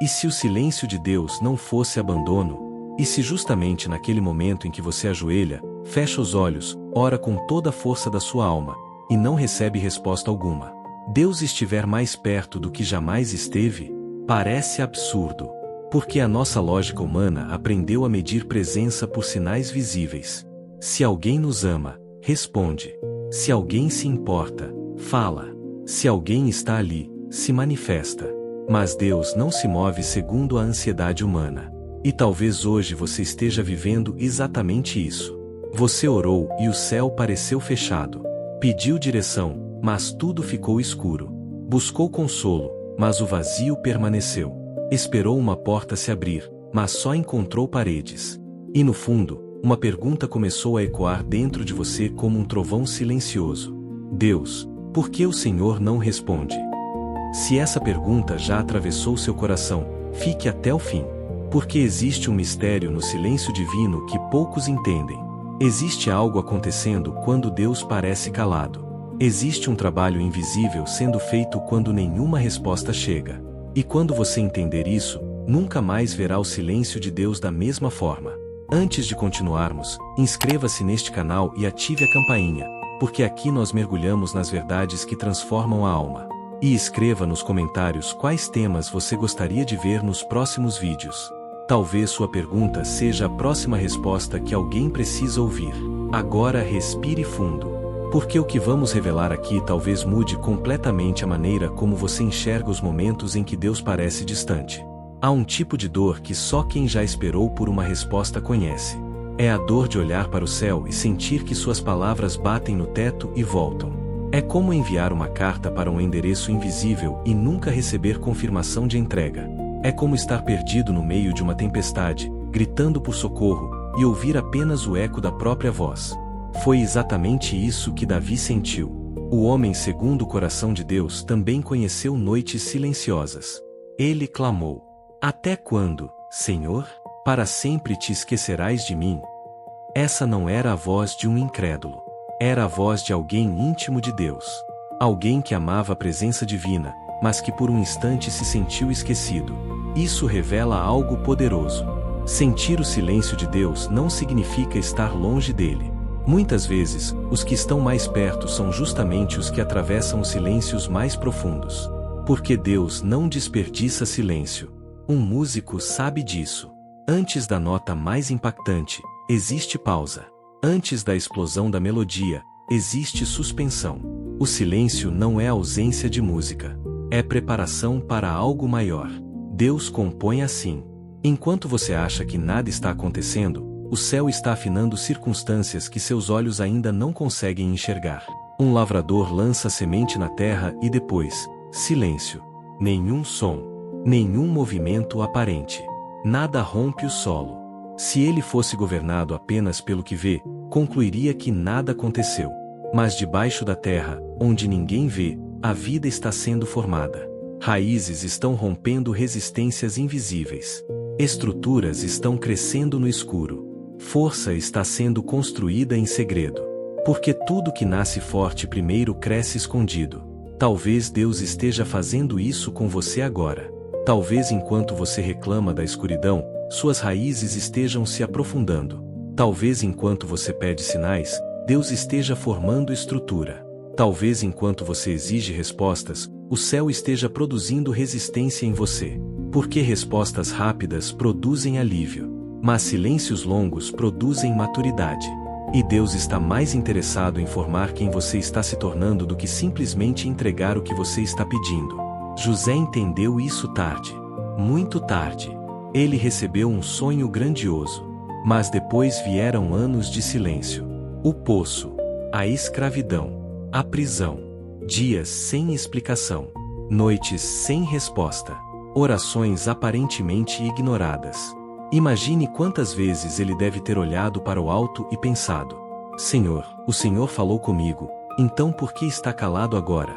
E se o silêncio de Deus não fosse abandono? E se justamente naquele momento em que você ajoelha, fecha os olhos, ora com toda a força da sua alma, e não recebe resposta alguma, Deus estiver mais perto do que jamais esteve? Parece absurdo. Porque a nossa lógica humana aprendeu a medir presença por sinais visíveis. Se alguém nos ama, responde. Se alguém se importa, fala. Se alguém está ali, se manifesta. Mas Deus não se move segundo a ansiedade humana. E talvez hoje você esteja vivendo exatamente isso. Você orou e o céu pareceu fechado. Pediu direção, mas tudo ficou escuro. Buscou consolo, mas o vazio permaneceu. Esperou uma porta se abrir, mas só encontrou paredes. E no fundo, uma pergunta começou a ecoar dentro de você como um trovão silencioso. Deus, por que o Senhor não responde? Se essa pergunta já atravessou seu coração, fique até o fim. Porque existe um mistério no silêncio divino que poucos entendem. Existe algo acontecendo quando Deus parece calado. Existe um trabalho invisível sendo feito quando nenhuma resposta chega. E quando você entender isso, nunca mais verá o silêncio de Deus da mesma forma. Antes de continuarmos, inscreva-se neste canal e ative a campainha, porque aqui nós mergulhamos nas verdades que transformam a alma. E escreva nos comentários quais temas você gostaria de ver nos próximos vídeos. Talvez sua pergunta seja a próxima resposta que alguém precisa ouvir. Agora respire fundo. Porque o que vamos revelar aqui talvez mude completamente a maneira como você enxerga os momentos em que Deus parece distante. Há um tipo de dor que só quem já esperou por uma resposta conhece. É a dor de olhar para o céu e sentir que suas palavras batem no teto e voltam. É como enviar uma carta para um endereço invisível e nunca receber confirmação de entrega. É como estar perdido no meio de uma tempestade, gritando por socorro, e ouvir apenas o eco da própria voz. Foi exatamente isso que Davi sentiu. O homem segundo o coração de Deus também conheceu noites silenciosas. Ele clamou: Até quando, Senhor? Para sempre te esquecerás de mim? Essa não era a voz de um incrédulo. Era a voz de alguém íntimo de Deus. Alguém que amava a presença divina, mas que por um instante se sentiu esquecido. Isso revela algo poderoso. Sentir o silêncio de Deus não significa estar longe dele. Muitas vezes, os que estão mais perto são justamente os que atravessam os silêncios mais profundos. Porque Deus não desperdiça silêncio. Um músico sabe disso. Antes da nota mais impactante, existe pausa. Antes da explosão da melodia, existe suspensão. O silêncio não é ausência de música. É preparação para algo maior. Deus compõe assim. Enquanto você acha que nada está acontecendo, o céu está afinando circunstâncias que seus olhos ainda não conseguem enxergar. Um lavrador lança semente na terra e depois, silêncio. Nenhum som. Nenhum movimento aparente. Nada rompe o solo. Se ele fosse governado apenas pelo que vê, concluiria que nada aconteceu. Mas debaixo da terra, onde ninguém vê, a vida está sendo formada. Raízes estão rompendo resistências invisíveis. Estruturas estão crescendo no escuro. Força está sendo construída em segredo. Porque tudo que nasce forte primeiro cresce escondido. Talvez Deus esteja fazendo isso com você agora. Talvez enquanto você reclama da escuridão, suas raízes estejam se aprofundando. Talvez enquanto você pede sinais, Deus esteja formando estrutura. Talvez enquanto você exige respostas, o céu esteja produzindo resistência em você. Porque respostas rápidas produzem alívio. Mas silêncios longos produzem maturidade. E Deus está mais interessado em formar quem você está se tornando do que simplesmente entregar o que você está pedindo. José entendeu isso tarde. Muito tarde. Ele recebeu um sonho grandioso. Mas depois vieram anos de silêncio. O poço. A escravidão. A prisão. Dias sem explicação. Noites sem resposta. Orações aparentemente ignoradas. Imagine quantas vezes ele deve ter olhado para o alto e pensado: Senhor, o Senhor falou comigo, então por que está calado agora?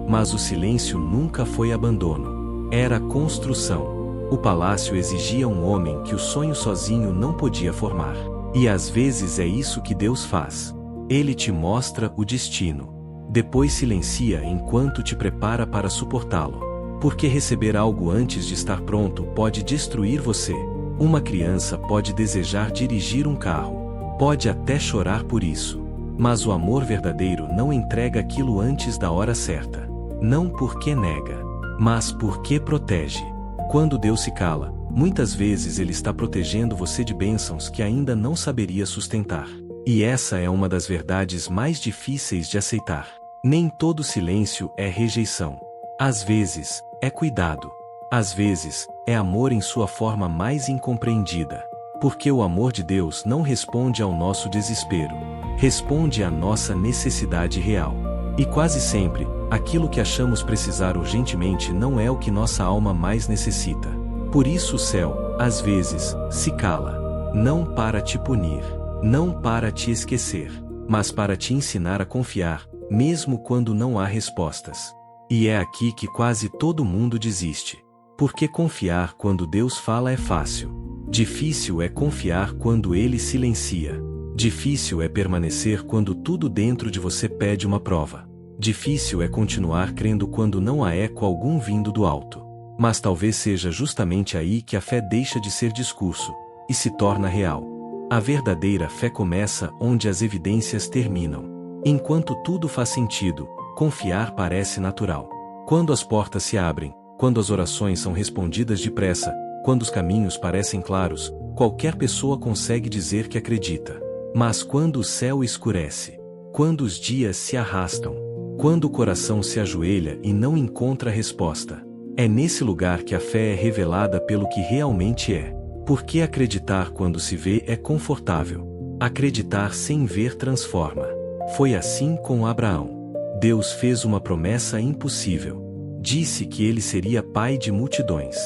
Mas o silêncio nunca foi abandono. Era construção. O palácio exigia um homem que o sonho sozinho não podia formar. E às vezes é isso que Deus faz. Ele te mostra o destino. Depois silencia enquanto te prepara para suportá-lo. Porque receber algo antes de estar pronto pode destruir você. Uma criança pode desejar dirigir um carro. Pode até chorar por isso. Mas o amor verdadeiro não entrega aquilo antes da hora certa. Não porque nega, mas porque protege. Quando Deus se cala, muitas vezes Ele está protegendo você de bênçãos que ainda não saberia sustentar. E essa é uma das verdades mais difíceis de aceitar. Nem todo silêncio é rejeição. Às vezes, é cuidado. Às vezes, é amor em sua forma mais incompreendida. Porque o amor de Deus não responde ao nosso desespero. Responde à nossa necessidade real. E quase sempre, aquilo que achamos precisar urgentemente não é o que nossa alma mais necessita. Por isso o céu, às vezes, se cala. Não para te punir. Não para te esquecer. Mas para te ensinar a confiar, mesmo quando não há respostas. E é aqui que quase todo mundo desiste. Porque confiar quando Deus fala é fácil. Difícil é confiar quando Ele silencia. Difícil é permanecer quando tudo dentro de você pede uma prova. Difícil é continuar crendo quando não há eco algum vindo do alto. Mas talvez seja justamente aí que a fé deixa de ser discurso e se torna real. A verdadeira fé começa onde as evidências terminam. Enquanto tudo faz sentido, confiar parece natural. Quando as portas se abrem, quando as orações são respondidas depressa, quando os caminhos parecem claros, qualquer pessoa consegue dizer que acredita. Mas quando o céu escurece, quando os dias se arrastam, quando o coração se ajoelha e não encontra resposta, é nesse lugar que a fé é revelada pelo que realmente é. Porque acreditar quando se vê é confortável. Acreditar sem ver transforma. Foi assim com Abraão. Deus fez uma promessa impossível. Disse que ele seria pai de multidões.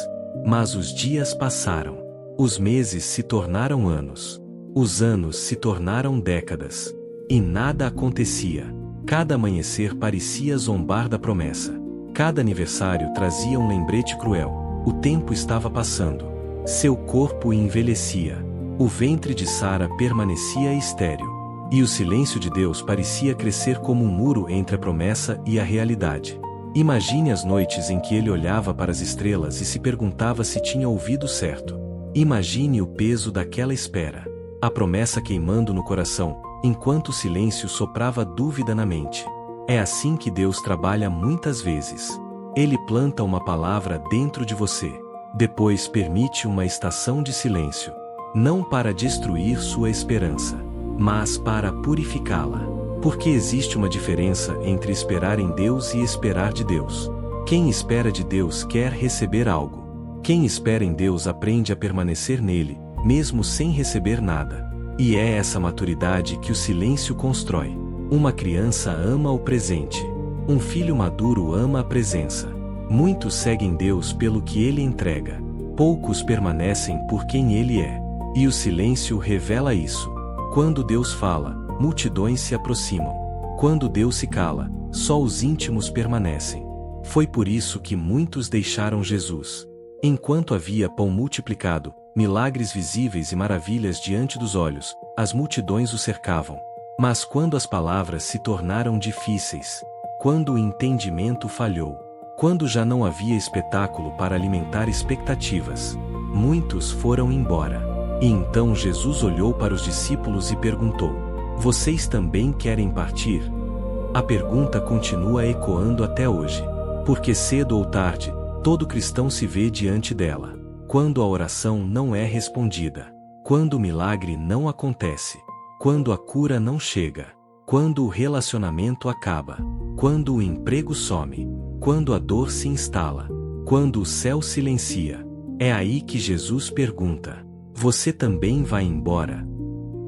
Mas os dias passaram. Os meses se tornaram anos. Os anos se tornaram décadas. E nada acontecia. Cada amanhecer parecia zombar da promessa. Cada aniversário trazia um lembrete cruel. O tempo estava passando. Seu corpo envelhecia. O ventre de Sara permanecia estéril. E o silêncio de Deus parecia crescer como um muro entre a promessa e a realidade. Imagine as noites em que ele olhava para as estrelas e se perguntava se tinha ouvido certo. Imagine o peso daquela espera. A promessa queimando no coração, enquanto o silêncio soprava dúvida na mente. É assim que Deus trabalha muitas vezes. Ele planta uma palavra dentro de você. Depois permite uma estação de silêncio. Não para destruir sua esperança, mas para purificá-la. Porque existe uma diferença entre esperar em Deus e esperar de Deus. Quem espera de Deus quer receber algo. Quem espera em Deus aprende a permanecer nele, mesmo sem receber nada. E é essa maturidade que o silêncio constrói. Uma criança ama o presente. Um filho maduro ama a presença. Muitos seguem Deus pelo que Ele entrega. Poucos permanecem por quem Ele é. E o silêncio revela isso. Quando Deus fala, multidões se aproximam. Quando Deus se cala, só os íntimos permanecem. Foi por isso que muitos deixaram Jesus. Enquanto havia pão multiplicado, milagres visíveis e maravilhas diante dos olhos, as multidões o cercavam. Mas quando as palavras se tornaram difíceis, quando o entendimento falhou, quando já não havia espetáculo para alimentar expectativas, muitos foram embora. E então Jesus olhou para os discípulos e perguntou: vocês também querem partir? A pergunta continua ecoando até hoje. Porque cedo ou tarde, todo cristão se vê diante dela. Quando a oração não é respondida. Quando o milagre não acontece. Quando a cura não chega. Quando o relacionamento acaba. Quando o emprego some. Quando a dor se instala. Quando o céu silencia. É aí que Jesus pergunta: você também vai embora?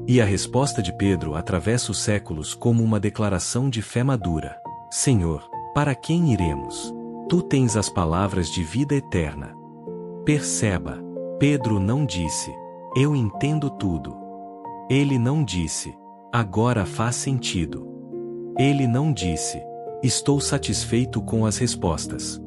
E a resposta de Pedro atravessa os séculos como uma declaração de fé madura: Senhor, para quem iremos? Tu tens as palavras de vida eterna. Perceba, Pedro não disse: eu entendo tudo. Ele não disse: agora faz sentido. Ele não disse: estou satisfeito com as respostas.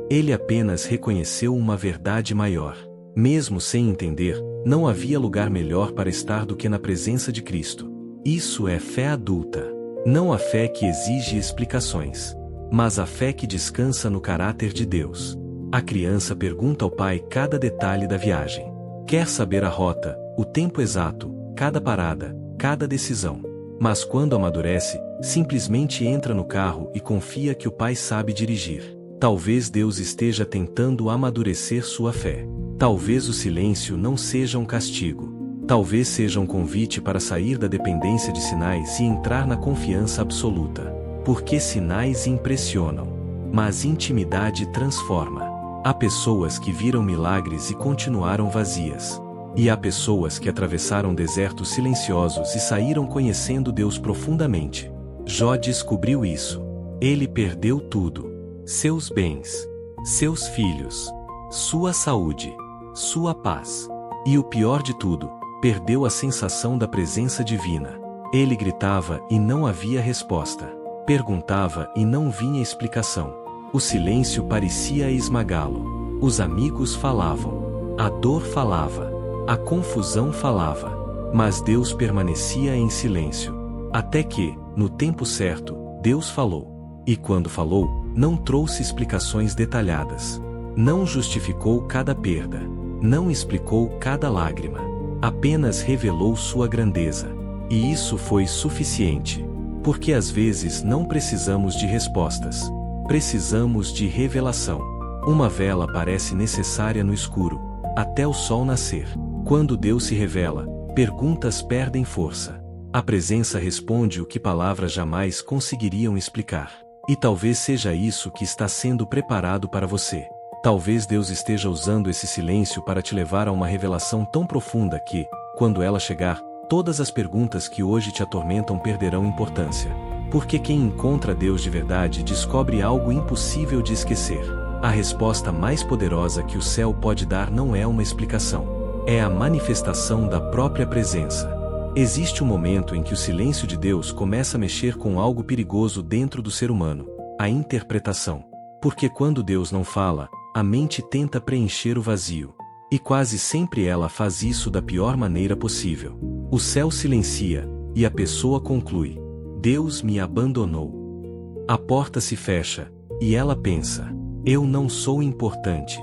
Ele apenas reconheceu uma verdade maior. Mesmo sem entender, não havia lugar melhor para estar do que na presença de Cristo. Isso é fé adulta. Não a fé que exige explicações. mas a fé que descansa no caráter de Deus. A criança pergunta ao pai cada detalhe da viagem. Quer saber a rota, o tempo exato, cada parada, cada decisão. Mas quando amadurece, simplesmente entra no carro e confia que o pai sabe dirigir. Talvez Deus esteja tentando amadurecer sua fé. Talvez o silêncio não seja um castigo. Talvez seja um convite para sair da dependência de sinais e entrar na confiança absoluta. Porque sinais impressionam, mas intimidade transforma. Há pessoas que viram milagres e continuaram vazias. E há pessoas que atravessaram desertos silenciosos e saíram conhecendo Deus profundamente. Jó descobriu isso. Ele perdeu tudo. Seus bens, seus filhos, sua saúde, sua paz. E o pior de tudo, perdeu a sensação da presença divina. Ele gritava e não havia resposta. Perguntava e não vinha explicação. O silêncio parecia esmagá-lo. Os amigos falavam. A dor falava. A confusão falava. Mas Deus permanecia em silêncio. Até que, no tempo certo, Deus falou. E quando falou, não trouxe explicações detalhadas. Não justificou cada perda. Não explicou cada lágrima. Apenas revelou sua grandeza. E isso foi suficiente. Porque às vezes não precisamos de respostas. Precisamos de revelação. Uma vela parece necessária no escuro, até o sol nascer. Quando Deus se revela, perguntas perdem força. A presença responde o que palavras jamais conseguiriam explicar. E talvez seja isso que está sendo preparado para você. Talvez Deus esteja usando esse silêncio para te levar a uma revelação tão profunda que, quando ela chegar, todas as perguntas que hoje te atormentam perderão importância. Porque quem encontra Deus de verdade descobre algo impossível de esquecer. A resposta mais poderosa que o céu pode dar não é uma explicação. É a manifestação da própria presença. Existe um momento em que o silêncio de Deus começa a mexer com algo perigoso dentro do ser humano: a interpretação. Porque quando Deus não fala, a mente tenta preencher o vazio. E quase sempre ela faz isso da pior maneira possível. O céu silencia, e a pessoa conclui: Deus me abandonou. A porta se fecha, e ela pensa: eu não sou importante.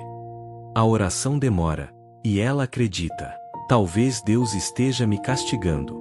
A oração demora, e ela acredita: talvez Deus esteja me castigando.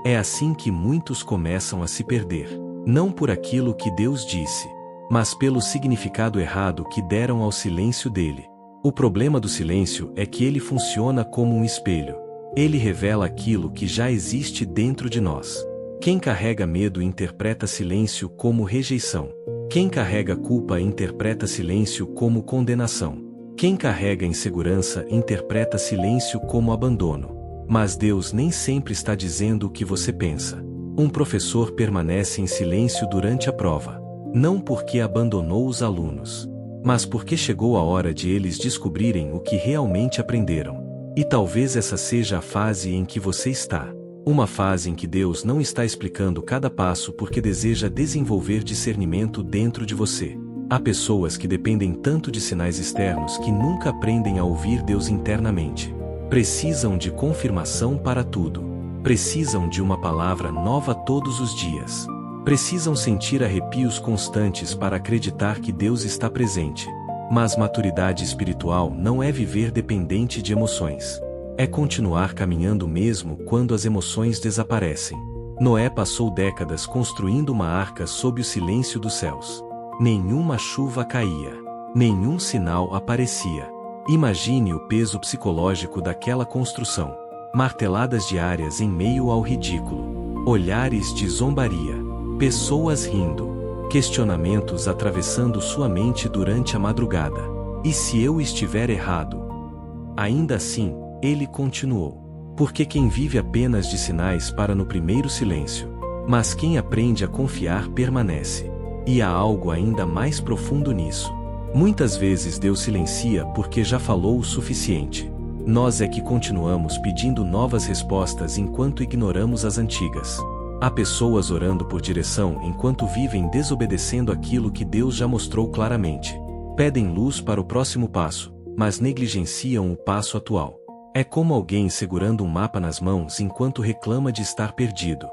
É assim que muitos começam a se perder. Não por aquilo que Deus disse, mas pelo significado errado que deram ao silêncio dele. O problema do silêncio é que ele funciona como um espelho. Ele revela aquilo que já existe dentro de nós. Quem carrega medo interpreta silêncio como rejeição. Quem carrega culpa interpreta silêncio como condenação. Quem carrega insegurança interpreta silêncio como abandono. Mas Deus nem sempre está dizendo o que você pensa. Um professor permanece em silêncio durante a prova. Não porque abandonou os alunos, mas porque chegou a hora de eles descobrirem o que realmente aprenderam. E talvez essa seja a fase em que você está. Uma fase em que Deus não está explicando cada passo porque deseja desenvolver discernimento dentro de você. Há pessoas que dependem tanto de sinais externos que nunca aprendem a ouvir Deus internamente. Precisam de confirmação para tudo. Precisam de uma palavra nova todos os dias. Precisam sentir arrepios constantes para acreditar que Deus está presente. Mas maturidade espiritual não é viver dependente de emoções. É continuar caminhando mesmo quando as emoções desaparecem. Noé passou décadas construindo uma arca sob o silêncio dos céus. Nenhuma chuva caía. Nenhum sinal aparecia. Imagine o peso psicológico daquela construção. Marteladas diárias em meio ao ridículo. Olhares de zombaria. Pessoas rindo. Questionamentos atravessando sua mente durante a madrugada. E se eu estiver errado? Ainda assim, ele continuou. Porque quem vive apenas de sinais para no primeiro silêncio. Mas quem aprende a confiar permanece. E há algo ainda mais profundo nisso. Muitas vezes Deus silencia porque já falou o suficiente. Nós é que continuamos pedindo novas respostas enquanto ignoramos as antigas. Há pessoas orando por direção enquanto vivem desobedecendo aquilo que Deus já mostrou claramente. Pedem luz para o próximo passo, mas negligenciam o passo atual. É como alguém segurando um mapa nas mãos enquanto reclama de estar perdido.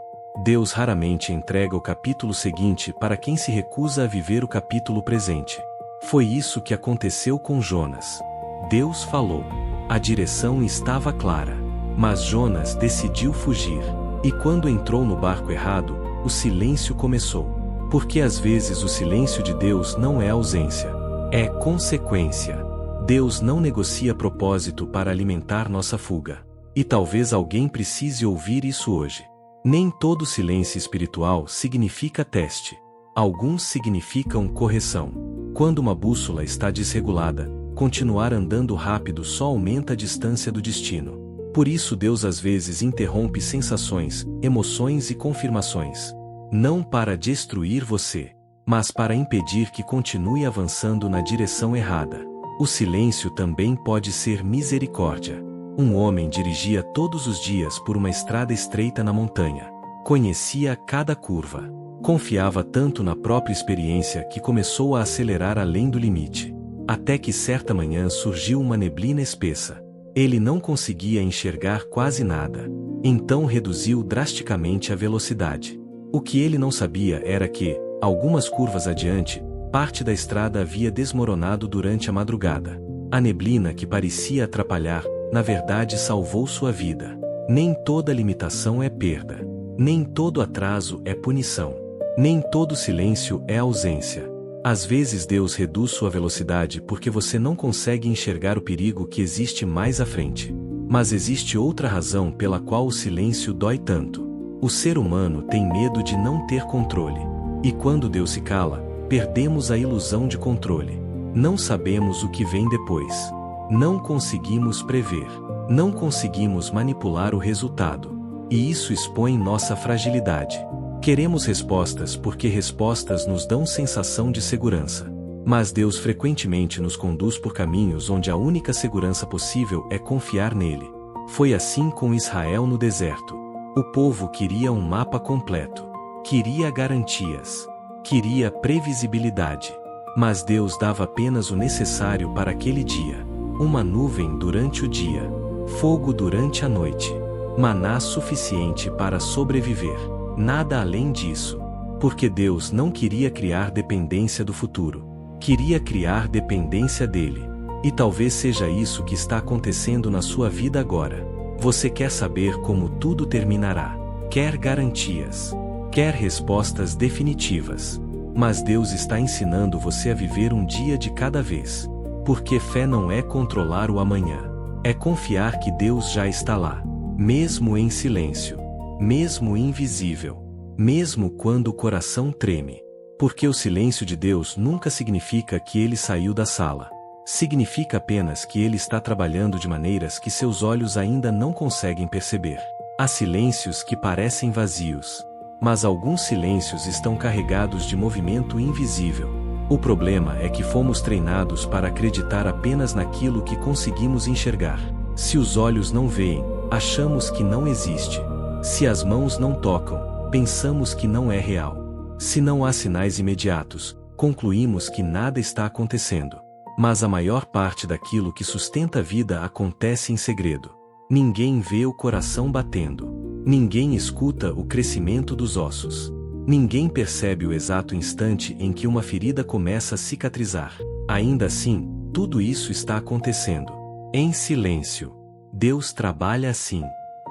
Deus raramente entrega o capítulo seguinte para quem se recusa a viver o capítulo presente. Foi isso que aconteceu com Jonas. Deus falou. A direção estava clara. Mas Jonas decidiu fugir. E quando entrou no barco errado, o silêncio começou. Porque às vezes o silêncio de Deus não é ausência. É consequência. Deus não negocia propósito para alimentar nossa fuga. E talvez alguém precise ouvir isso hoje. Nem todo silêncio espiritual significa teste. Alguns significam correção. Quando uma bússola está desregulada, continuar andando rápido só aumenta a distância do destino. Por isso Deus às vezes interrompe sensações, emoções e confirmações. Não para destruir você, mas para impedir que continue avançando na direção errada. O silêncio também pode ser misericórdia. Um homem dirigia todos os dias por uma estrada estreita na montanha. Conhecia cada curva. Confiava tanto na própria experiência que começou a acelerar além do limite. Até que certa manhã surgiu uma neblina espessa. Ele não conseguia enxergar quase nada. Então reduziu drasticamente a velocidade. O que ele não sabia era que, algumas curvas adiante, parte da estrada havia desmoronado durante a madrugada. A neblina que parecia atrapalhar, na verdade salvou sua vida. Nem toda limitação é perda. Nem todo atraso é punição. Nem todo silêncio é ausência. Às vezes Deus reduz sua velocidade porque você não consegue enxergar o perigo que existe mais à frente. Mas existe outra razão pela qual o silêncio dói tanto. O ser humano tem medo de não ter controle. E quando Deus se cala, perdemos a ilusão de controle. Não sabemos o que vem depois. Não conseguimos prever. Não conseguimos manipular o resultado. E isso expõe nossa fragilidade. Queremos respostas porque respostas nos dão sensação de segurança. Mas Deus frequentemente nos conduz por caminhos onde a única segurança possível é confiar nele. Foi assim com Israel no deserto. O povo queria um mapa completo. Queria garantias. Queria previsibilidade. Mas Deus dava apenas o necessário para aquele dia. Uma nuvem durante o dia. Fogo durante a noite. Maná suficiente para sobreviver. Nada além disso. Porque Deus não queria criar dependência do futuro. Queria criar dependência dele. E talvez seja isso que está acontecendo na sua vida agora. Você quer saber como tudo terminará. Quer garantias. Quer respostas definitivas. Mas Deus está ensinando você a viver um dia de cada vez. Porque fé não é controlar o amanhã. É confiar que Deus já está lá. Mesmo em silêncio. Mesmo invisível. Mesmo quando o coração treme. Porque o silêncio de Deus nunca significa que ele saiu da sala. Significa apenas que ele está trabalhando de maneiras que seus olhos ainda não conseguem perceber. Há silêncios que parecem vazios. Mas alguns silêncios estão carregados de movimento invisível. O problema é que fomos treinados para acreditar apenas naquilo que conseguimos enxergar. Se os olhos não veem, achamos que não existe. Se as mãos não tocam, pensamos que não é real. Se não há sinais imediatos, concluímos que nada está acontecendo. Mas a maior parte daquilo que sustenta a vida acontece em segredo. Ninguém vê o coração batendo. Ninguém escuta o crescimento dos ossos. Ninguém percebe o exato instante em que uma ferida começa a cicatrizar. Ainda assim, tudo isso está acontecendo. Em silêncio. Deus trabalha assim.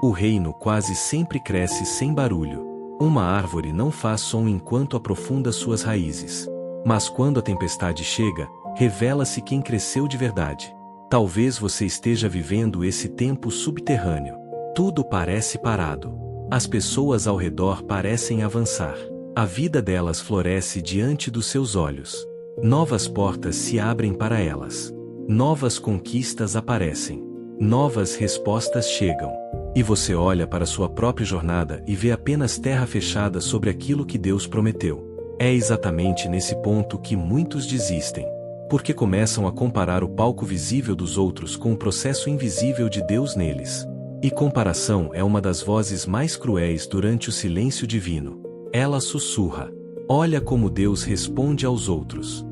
O reino quase sempre cresce sem barulho. Uma árvore não faz som enquanto aprofunda suas raízes. Mas quando a tempestade chega, revela-se quem cresceu de verdade. Talvez você esteja vivendo esse tempo subterrâneo. Tudo parece parado. As pessoas ao redor parecem avançar. A vida delas floresce diante dos seus olhos. Novas portas se abrem para elas. Novas conquistas aparecem. Novas respostas chegam. E você olha para sua própria jornada e vê apenas terra fechada sobre aquilo que Deus prometeu. É exatamente nesse ponto que muitos desistem. Porque começam a comparar o palco visível dos outros com o processo invisível de Deus neles. E comparação é uma das vozes mais cruéis durante o silêncio divino. Ela sussurra. Olha como Deus responde aos outros.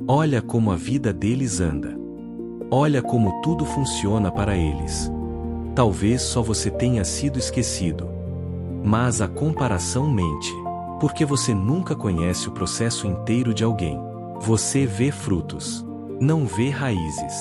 Olha como a vida deles anda. Olha como tudo funciona para eles. Talvez só você tenha sido esquecido. Mas a comparação mente. Porque você nunca conhece o processo inteiro de alguém. Você vê frutos. Não vê raízes.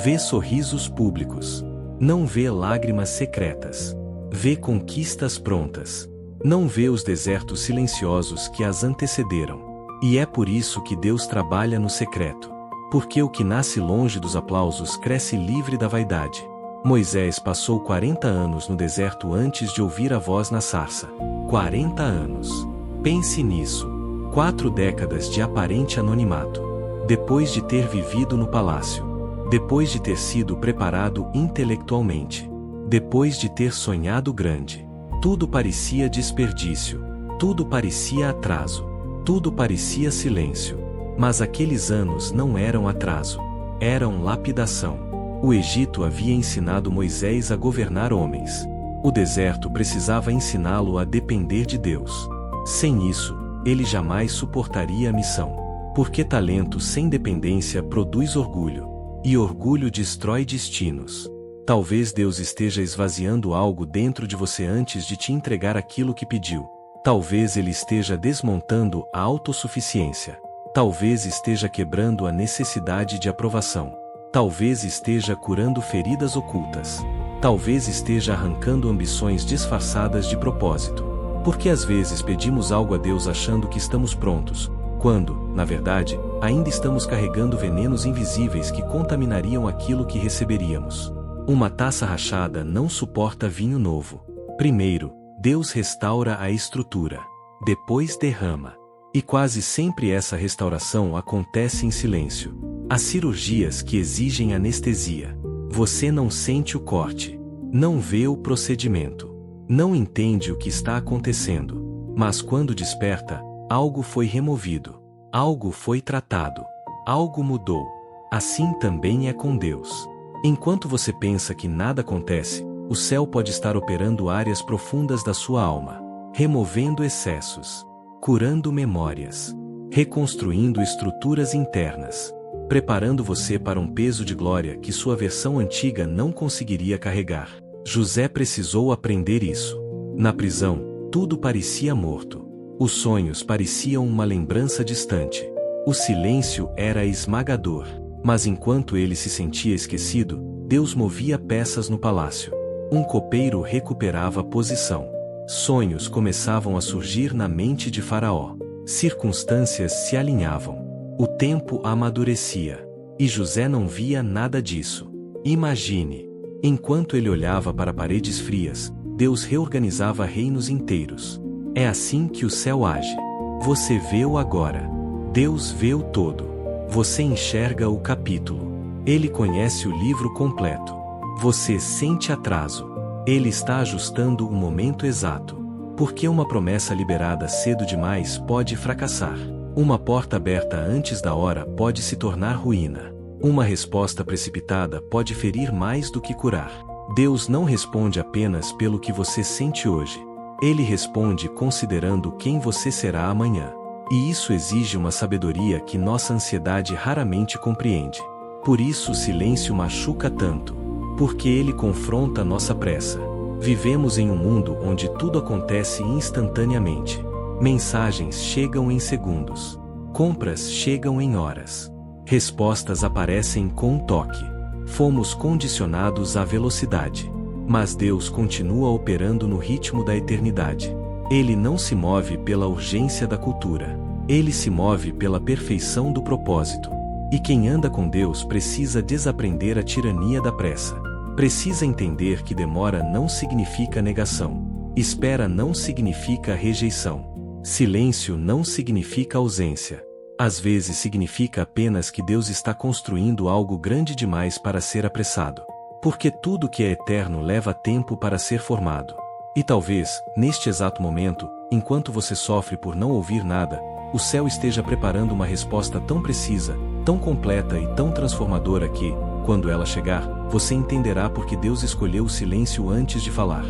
Vê sorrisos públicos. Não vê lágrimas secretas. Vê conquistas prontas. Não vê os desertos silenciosos que as antecederam. E é por isso que Deus trabalha no secreto. Porque o que nasce longe dos aplausos cresce livre da vaidade. Moisés passou 40 anos no deserto antes de ouvir a voz na sarça. 40 anos. Pense nisso. 4 décadas de aparente anonimato. Depois de ter vivido no palácio. Depois de ter sido preparado intelectualmente. Depois de ter sonhado grande. Tudo parecia desperdício. Tudo parecia atraso. Tudo parecia silêncio. Mas aqueles anos não eram atraso. Eram lapidação. O Egito havia ensinado Moisés a governar homens. O deserto precisava ensiná-lo a depender de Deus. Sem isso, ele jamais suportaria a missão. Porque talento sem dependência produz orgulho. E orgulho destrói destinos. Talvez Deus esteja esvaziando algo dentro de você antes de te entregar aquilo que pediu. Talvez Ele esteja desmontando a autossuficiência. Talvez esteja quebrando a necessidade de aprovação. Talvez esteja curando feridas ocultas. Talvez esteja arrancando ambições disfarçadas de propósito. Porque às vezes pedimos algo a Deus achando que estamos prontos, quando, na verdade, ainda estamos carregando venenos invisíveis que contaminariam aquilo que receberíamos. Uma taça rachada não suporta vinho novo. Primeiro, Deus restaura a estrutura. Depois derrama. E quase sempre essa restauração acontece em silêncio. Há cirurgias que exigem anestesia. Você não sente o corte. Não vê o procedimento. Não entende o que está acontecendo. Mas quando desperta, algo foi removido. Algo foi tratado. Algo mudou. Assim também é com Deus. Enquanto você pensa que nada acontece, o céu pode estar operando áreas profundas da sua alma, removendo excessos, curando memórias, reconstruindo estruturas internas, preparando você para um peso de glória que sua versão antiga não conseguiria carregar. José precisou aprender isso. Na prisão, tudo parecia morto. Os sonhos pareciam uma lembrança distante. O silêncio era esmagador. Mas enquanto ele se sentia esquecido, Deus movia peças no palácio. Um copeiro recuperava posição. Sonhos começavam a surgir na mente de Faraó. Circunstâncias se alinhavam. O tempo amadurecia. E José não via nada disso. Imagine. Enquanto ele olhava para paredes frias, Deus reorganizava reinos inteiros. É assim que o céu age. Você vê o agora. Deus vê o todo. Você enxerga o capítulo. Ele conhece o livro completo. Você sente atraso. Ele está ajustando o momento exato. Porque uma promessa liberada cedo demais pode fracassar. Uma porta aberta antes da hora pode se tornar ruína. Uma resposta precipitada pode ferir mais do que curar. Deus não responde apenas pelo que você sente hoje. Ele responde considerando quem você será amanhã. E isso exige uma sabedoria que nossa ansiedade raramente compreende. Por isso o silêncio machuca tanto. Porque ele confronta nossa pressa. Vivemos em um mundo onde tudo acontece instantaneamente. Mensagens chegam em segundos. Compras chegam em horas. Respostas aparecem com um toque. Fomos condicionados à velocidade. Mas Deus continua operando no ritmo da eternidade. Ele não se move pela urgência da cultura. Ele se move pela perfeição do propósito. E quem anda com Deus precisa desaprender a tirania da pressa. Precisa entender que demora não significa negação. Espera não significa rejeição. Silêncio não significa ausência. Às vezes significa apenas que Deus está construindo algo grande demais para ser apressado. Porque tudo que é eterno leva tempo para ser formado. E talvez, neste exato momento, enquanto você sofre por não ouvir nada, o céu esteja preparando uma resposta tão precisa, tão completa e tão transformadora que, quando ela chegar, você entenderá porque Deus escolheu o silêncio antes de falar.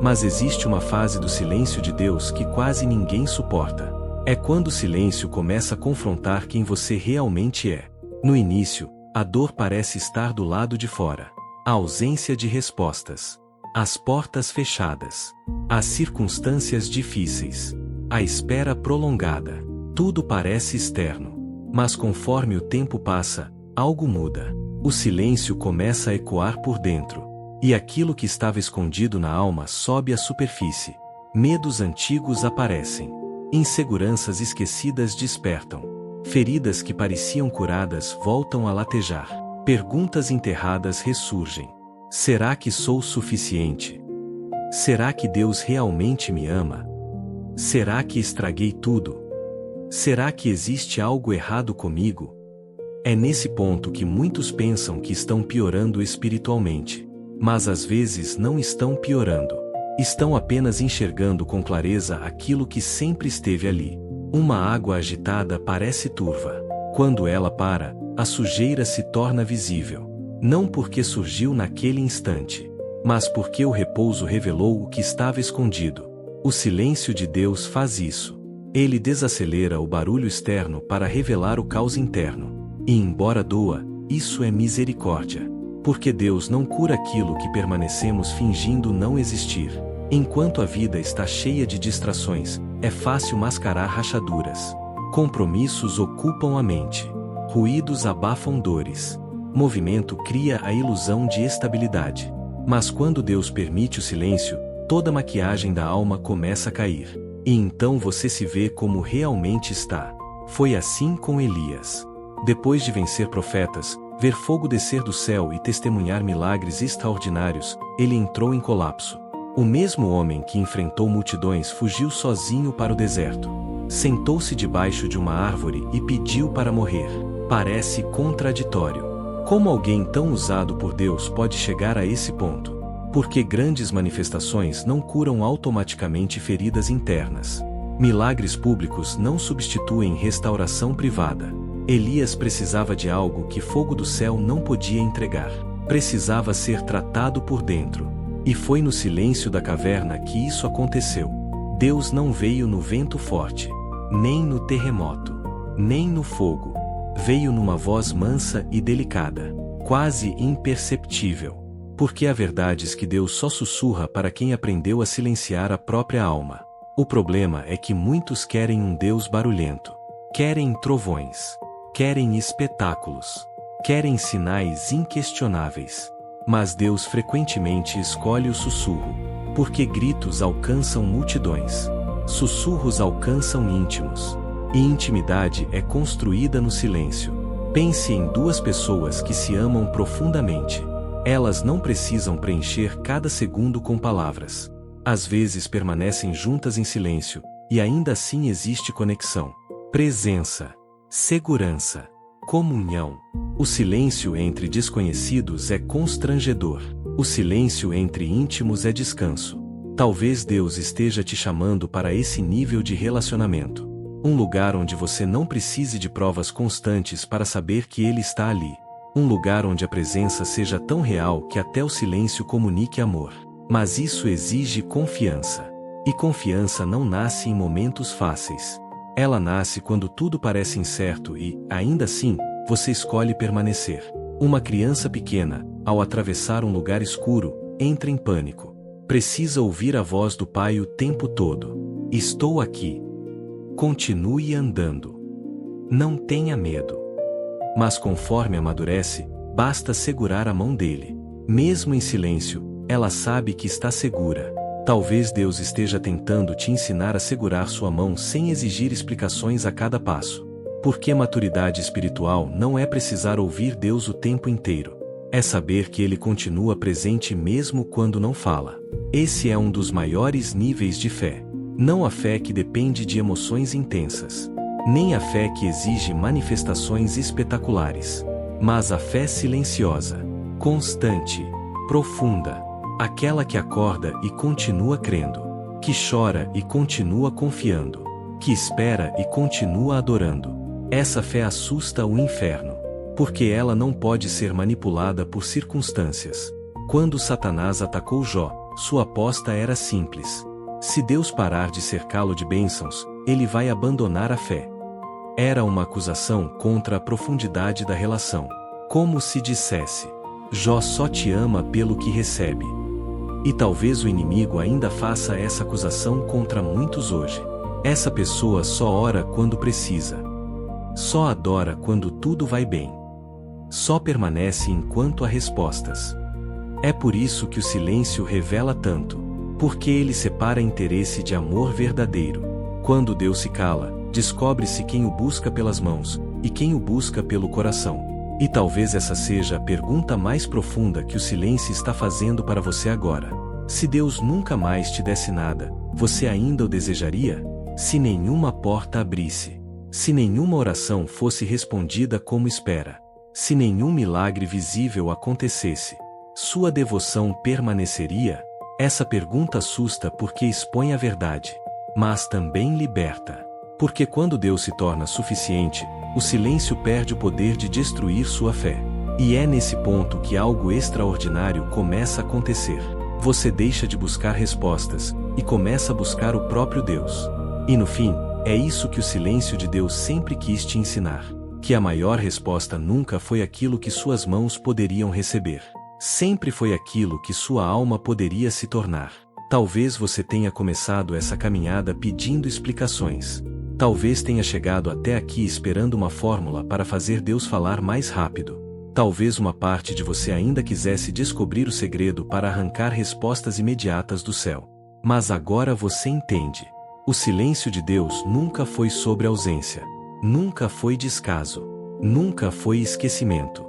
Mas existe uma fase do silêncio de Deus que quase ninguém suporta. É quando o silêncio começa a confrontar quem você realmente é. No início, a dor parece estar do lado de fora. A ausência de respostas. as portas fechadas, as circunstâncias difíceis, a espera prolongada. Tudo parece externo. Mas conforme o tempo passa, algo muda. O silêncio começa a ecoar por dentro. E aquilo que estava escondido na alma sobe à superfície. Medos antigos aparecem. Inseguranças esquecidas despertam. Feridas que pareciam curadas voltam a latejar. Perguntas enterradas ressurgem. Será que sou suficiente? Será que Deus realmente me ama? Será que estraguei tudo? Será que existe algo errado comigo? É nesse ponto que muitos pensam que estão piorando espiritualmente. Mas às vezes não estão piorando. Estão apenas enxergando com clareza aquilo que sempre esteve ali. Uma água agitada parece turva. Quando ela para, a sujeira se torna visível. Não porque surgiu naquele instante, mas porque o repouso revelou o que estava escondido. O silêncio de Deus faz isso. Ele desacelera o barulho externo para revelar o caos interno. E embora doa, isso é misericórdia. Porque Deus não cura aquilo que permanecemos fingindo não existir. Enquanto a vida está cheia de distrações, é fácil mascarar rachaduras. Compromissos ocupam a mente. Ruídos abafam dores. Movimento cria a ilusão de estabilidade. Mas quando Deus permite o silêncio, toda a maquiagem da alma começa a cair. E então você se vê como realmente está. Foi assim com Elias. Depois de vencer profetas, ver fogo descer do céu e testemunhar milagres extraordinários, ele entrou em colapso. O mesmo homem que enfrentou multidões fugiu sozinho para o deserto. Sentou-se debaixo de uma árvore e pediu para morrer. Parece contraditório. Como alguém tão usado por Deus pode chegar a esse ponto? Porque grandes manifestações não curam automaticamente feridas internas. Milagres públicos não substituem restauração privada. Elias precisava de algo que fogo do céu não podia entregar. Precisava ser tratado por dentro. E foi no silêncio da caverna que isso aconteceu. Deus não veio no vento forte, nem no terremoto, nem no fogo. Veio numa voz mansa e delicada, quase imperceptível. Porque há verdades que Deus só sussurra para quem aprendeu a silenciar a própria alma. O problema é que muitos querem um Deus barulhento. Querem trovões. Querem espetáculos. Querem sinais inquestionáveis. Mas Deus frequentemente escolhe o sussurro, porque gritos alcançam multidões. Sussurros alcançam íntimos. E intimidade é construída no silêncio. Pense em duas pessoas que se amam profundamente. Elas não precisam preencher cada segundo com palavras. Às vezes permanecem juntas em silêncio, e ainda assim existe conexão, presença, segurança, comunhão. O silêncio entre desconhecidos é constrangedor. O silêncio entre íntimos é descanso. Talvez Deus esteja te chamando para esse nível de relacionamento. Um lugar onde você não precise de provas constantes para saber que Ele está ali. Um lugar onde a presença seja tão real que até o silêncio comunique amor. Mas isso exige confiança. E confiança não nasce em momentos fáceis. Ela nasce quando tudo parece incerto e, ainda assim, você escolhe permanecer. Uma criança pequena, ao atravessar um lugar escuro, entra em pânico. Precisa ouvir a voz do pai o tempo todo. Estou aqui. Continue andando. Não tenha medo. Mas conforme amadurece, basta segurar a mão dele. Mesmo em silêncio, ela sabe que está segura. Talvez Deus esteja tentando te ensinar a segurar sua mão sem exigir explicações a cada passo. Porque maturidade espiritual não é precisar ouvir Deus o tempo inteiro. É saber que Ele continua presente mesmo quando não fala. Esse é um dos maiores níveis de fé. Não a fé que depende de emoções intensas. Nem a fé que exige manifestações espetaculares. Mas a fé silenciosa, constante, profunda. Aquela que acorda e continua crendo. Que chora e continua confiando. Que espera e continua adorando. Essa fé assusta o inferno. Porque ela não pode ser manipulada por circunstâncias. Quando Satanás atacou Jó, sua aposta era simples. Se Deus parar de cercá-lo de bênçãos, ele vai abandonar a fé. Era uma acusação contra a profundidade da relação. Como se dissesse: Jó só te ama pelo que recebe. E talvez o inimigo ainda faça essa acusação contra muitos hoje. Essa pessoa só ora quando precisa. Só adora quando tudo vai bem. Só permanece enquanto há respostas. É por isso que o silêncio revela tanto, porque ele separa interesse de amor verdadeiro. Quando Deus se cala, descobre-se quem o busca pelas mãos, e quem o busca pelo coração. E talvez essa seja a pergunta mais profunda que o silêncio está fazendo para você agora. Se Deus nunca mais te desse nada, você ainda o desejaria? Se nenhuma porta abrisse, se nenhuma oração fosse respondida como espera, se nenhum milagre visível acontecesse, sua devoção permaneceria? Essa pergunta assusta porque expõe a verdade, mas também liberta. Porque quando Deus se torna suficiente, o silêncio perde o poder de destruir sua fé. E é nesse ponto que algo extraordinário começa a acontecer. Você deixa de buscar respostas, e começa a buscar o próprio Deus. E no fim, é isso que o silêncio de Deus sempre quis te ensinar. Que a maior resposta nunca foi aquilo que suas mãos poderiam receber. Sempre foi aquilo que sua alma poderia se tornar. Talvez você tenha começado essa caminhada pedindo explicações. Talvez tenha chegado até aqui esperando uma fórmula para fazer Deus falar mais rápido. Talvez uma parte de você ainda quisesse descobrir o segredo para arrancar respostas imediatas do céu. Mas agora você entende. O silêncio de Deus nunca foi sobre ausência. Nunca foi descaso. Nunca foi esquecimento.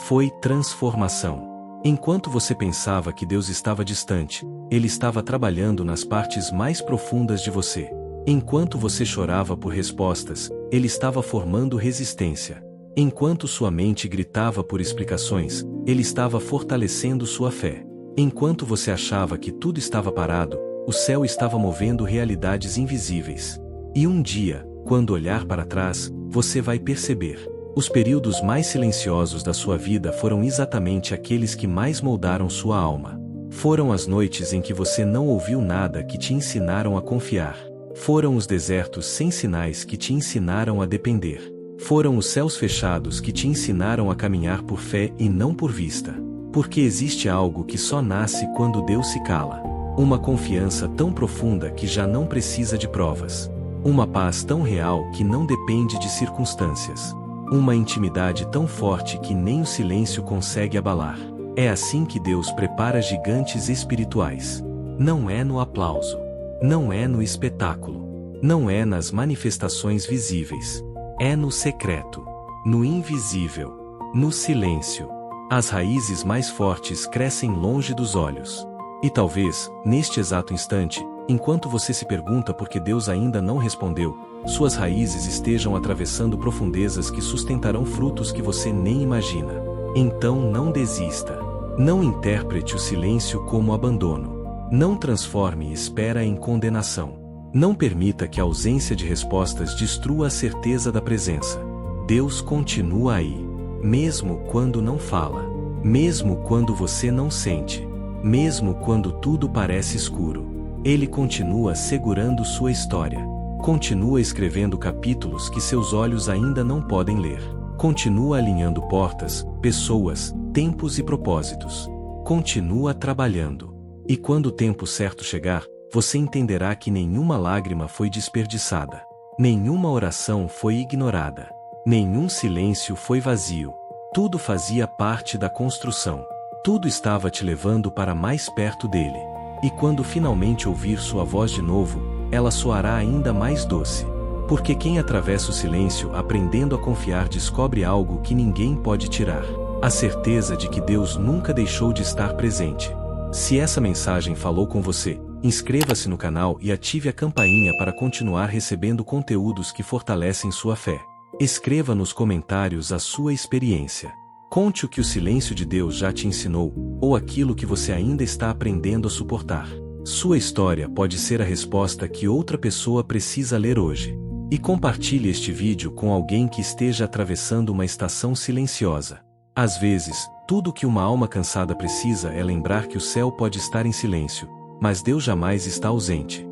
Foi transformação. Enquanto você pensava que Deus estava distante, Ele estava trabalhando nas partes mais profundas de você. Enquanto você chorava por respostas, Ele estava formando resistência. Enquanto sua mente gritava por explicações, Ele estava fortalecendo sua fé. Enquanto você achava que tudo estava parado, o céu estava movendo realidades invisíveis. E um dia, quando olhar para trás, você vai perceber. Os períodos mais silenciosos da sua vida foram exatamente aqueles que mais moldaram sua alma. Foram as noites em que você não ouviu nada que te ensinaram a confiar. Foram os desertos sem sinais que te ensinaram a depender. Foram os céus fechados que te ensinaram a caminhar por fé e não por vista. Porque existe algo que só nasce quando Deus se cala. Uma confiança tão profunda que já não precisa de provas. Uma paz tão real que não depende de circunstâncias. Uma intimidade tão forte que nem o silêncio consegue abalar. É assim que Deus prepara gigantes espirituais. Não é no aplauso. Não é no espetáculo. Não é nas manifestações visíveis. É no secreto. No invisível. No silêncio. As raízes mais fortes crescem longe dos olhos. E talvez, neste exato instante, enquanto você se pergunta por que Deus ainda não respondeu, suas raízes estejam atravessando profundezas que sustentarão frutos que você nem imagina. Então não desista. Não interprete o silêncio como abandono. Não transforme espera em condenação. Não permita que a ausência de respostas destrua a certeza da presença. Deus continua aí. Mesmo quando não fala. Mesmo quando você não sente. Mesmo quando tudo parece escuro. Ele continua segurando sua história. Continua escrevendo capítulos que seus olhos ainda não podem ler. Continua alinhando portas, pessoas, tempos e propósitos. Continua trabalhando. E quando o tempo certo chegar, você entenderá que nenhuma lágrima foi desperdiçada. Nenhuma oração foi ignorada. Nenhum silêncio foi vazio. Tudo fazia parte da construção. Tudo estava te levando para mais perto dele. E quando finalmente ouvir sua voz de novo, ela soará ainda mais doce. Porque quem atravessa o silêncio aprendendo a confiar descobre algo que ninguém pode tirar. A certeza de que Deus nunca deixou de estar presente. Se essa mensagem falou com você, inscreva-se no canal e ative a campainha para continuar recebendo conteúdos que fortalecem sua fé. Escreva nos comentários a sua experiência. Conte o que o silêncio de Deus já te ensinou, ou aquilo que você ainda está aprendendo a suportar. Sua história pode ser a resposta que outra pessoa precisa ler hoje. E compartilhe este vídeo com alguém que esteja atravessando uma estação silenciosa. Às vezes, tudo que uma alma cansada precisa é lembrar que o céu pode estar em silêncio, mas Deus jamais está ausente.